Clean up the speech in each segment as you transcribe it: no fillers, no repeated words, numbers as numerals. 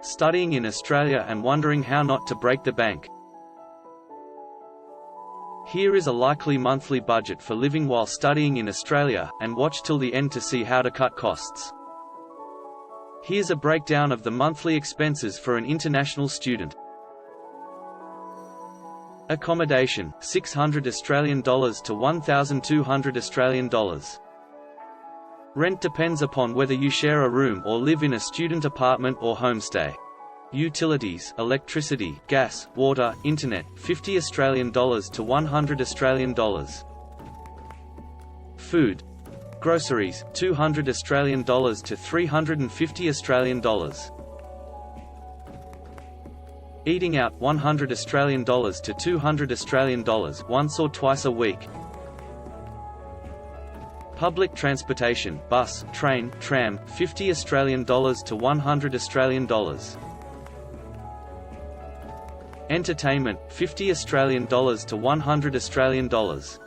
studying in Australia and wondering how not to break the bank? Here is a likely monthly budget for living while studying in Australia, and watch till the end to see how to cut costs. Here's a breakdown of the monthly expenses for an international student. Accommodation, $600 Australian dollars to $1,200 Australian dollars. Rent depends upon whether you share a room or live in a student apartment or homestay. Utilities, electricity, gas, water, internet, $50 Australian dollars to $100 Australian dollars. Food. Groceries, $200 Australian dollars to $350 Australian dollars. Eating out, $100 Australian dollars to $200 Australian dollars, once or twice a week. Public transportation, bus, train, tram, $50 Australian dollars to $100 Australian dollars. Entertainment, $50 Australian dollars to $100 Australian dollars.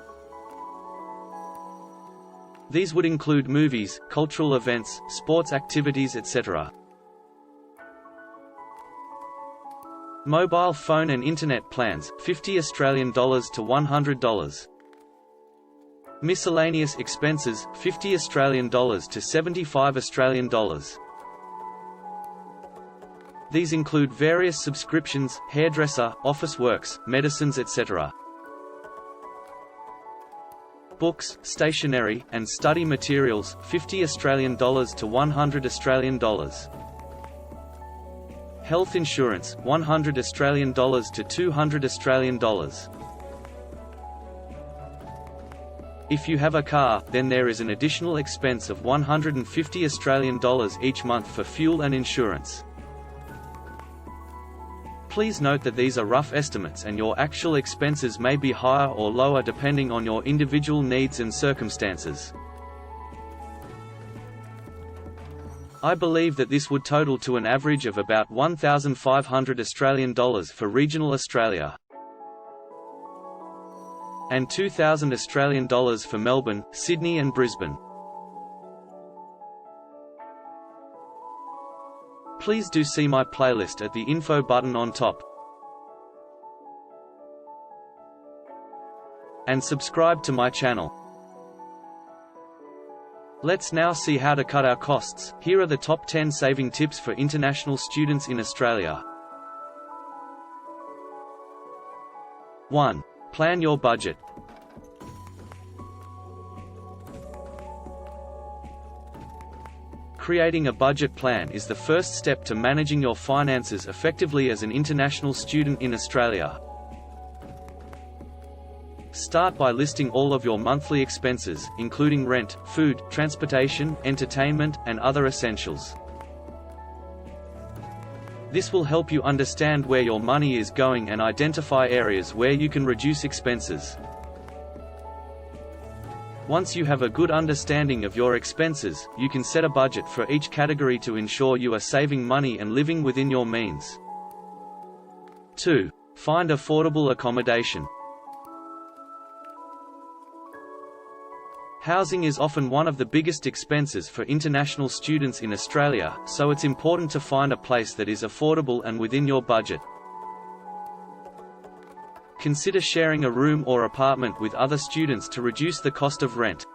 These would include movies, cultural events, sports activities, etc. Mobile phone and internet plans, $50 Australian dollars to $100. Miscellaneous expenses, $50 Australian dollars to $75 Australian dollars. These include various subscriptions, hairdresser, office works, medicines, etc. Books, stationery, and study materials, $50 Australian dollars to $100 Australian dollars. Health insurance, $100 Australian dollars to $200 Australian dollars. If you have a car, then there is an additional expense of $150 Australian dollars each month for fuel and insurance. Please note that these are rough estimates and your actual expenses may be higher or lower depending on your individual needs and circumstances. I believe that this would total to an average of about $1,500 Australian dollars for regional Australia, and $2,000 Australian dollars for Melbourne, Sydney and Brisbane. Please do see my playlist at the info button on top. And subscribe to my channel. Let's now see how to cut our costs. Here are the top 10 saving tips for international students in Australia. 1. Plan your budget. Creating a budget plan is the first step to managing your finances effectively as an international student in Australia. Start by listing all of your monthly expenses, including rent, food, transportation, entertainment, and other essentials. This will help you understand where your money is going and identify areas where you can reduce expenses. Once you have a good understanding of your expenses, you can set a budget for each category to ensure you are saving money and living within your means. 2. Find affordable accommodation. Housing is often one of the biggest expenses for international students in Australia, so it's important to find a place that is affordable and within your budget. Consider sharing a room or apartment with other students to reduce the cost of rent.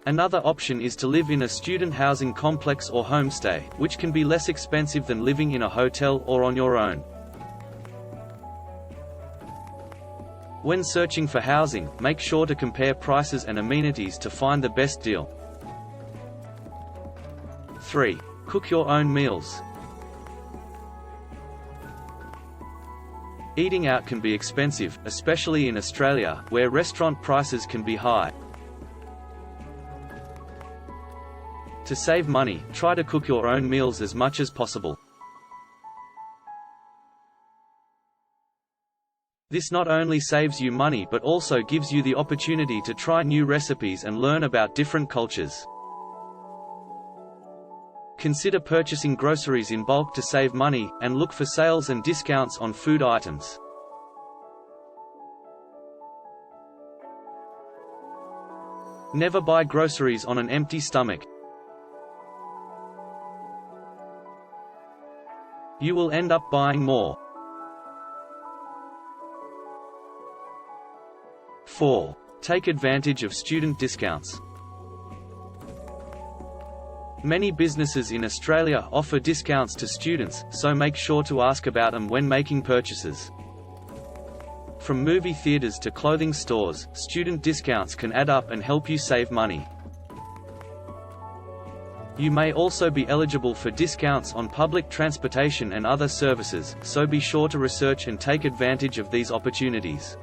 Another option is to live in a student housing complex or homestay, which can be less expensive than living in a hotel or on your own. When searching for housing, make sure to compare prices and amenities to find the best deal. 3. Cook your own meals. Eating out can be expensive, especially in Australia, where restaurant prices can be high. To save money, try to cook your own meals as much as possible. This not only saves you money but also gives you the opportunity to try new recipes and learn about different cultures. Consider purchasing groceries in bulk to save money, and look for sales and discounts on food items. Never buy groceries on an empty stomach. You will end up buying more. 4. Take advantage of student discounts. Many businesses in Australia offer discounts to students, so make sure to ask about them when making purchases. From movie theaters to clothing stores, student discounts can add up and help you save money. You may also be eligible for discounts on public transportation and other services, so be sure to research and take advantage of these opportunities.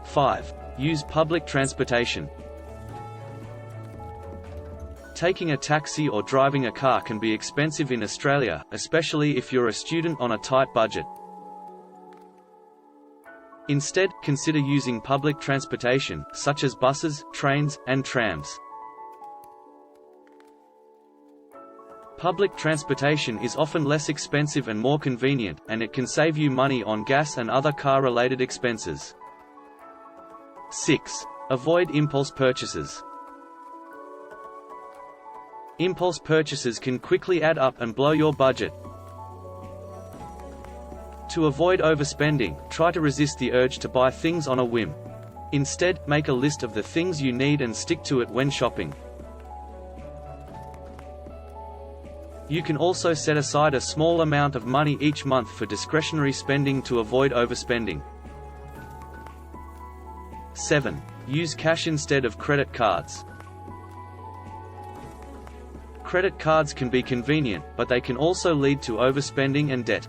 5. Use public transportation. Taking a taxi or driving a car can be expensive in Australia, especially if you're a student on a tight budget. Instead, consider using public transportation, such as buses, trains, and trams. Public transportation is often less expensive and more convenient, and it can save you money on gas and other car-related expenses. 6. Avoid impulse purchases. Impulse purchases can quickly add up and blow your budget. To avoid overspending, try to resist the urge to buy things on a whim. Instead, make a list of the things you need and stick to it when shopping. You can also set aside a small amount of money each month for discretionary spending to avoid overspending. 7. Use cash instead of credit cards. Credit cards can be convenient, but they can also lead to overspending and debt.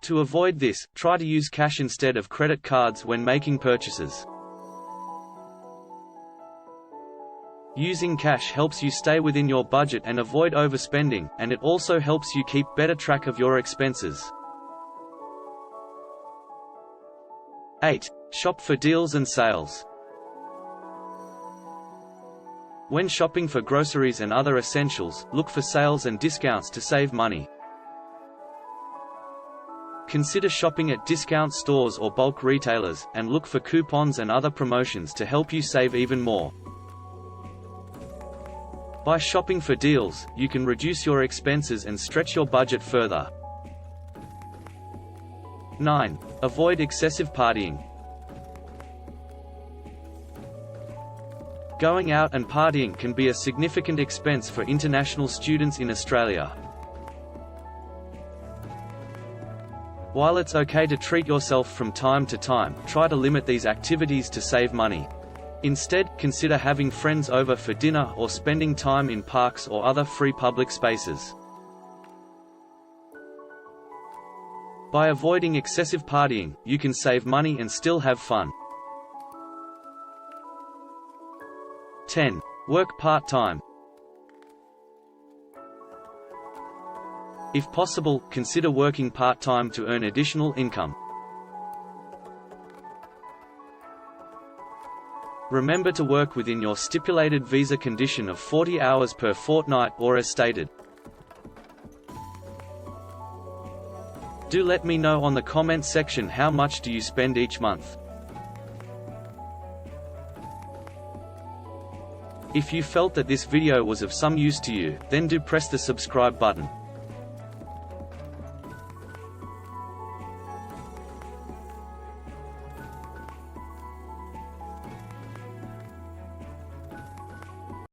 To avoid this, try to use cash instead of credit cards when making purchases. Using cash helps you stay within your budget and avoid overspending, and it also helps you keep better track of your expenses. 8. Shop for deals and sales. When shopping for groceries and other essentials, look for sales and discounts to save money. Consider shopping at discount stores or bulk retailers, and look for coupons and other promotions to help you save even more. By shopping for deals, you can reduce your expenses and stretch your budget further. 9. Avoid excessive partying. Going out and partying can be a significant expense for international students in Australia. While it's okay to treat yourself from time to time, try to limit these activities to save money. Instead, consider having friends over for dinner or spending time in parks or other free public spaces. By avoiding excessive partying, you can save money and still have fun. 10. Work part-time. If possible, consider working part-time to earn additional income. Remember to work within your stipulated visa condition of 40 hours per fortnight or as stated. Do let me know on the comment section how much do you spend each month. If you felt that this video was of some use to you, then do press the subscribe button.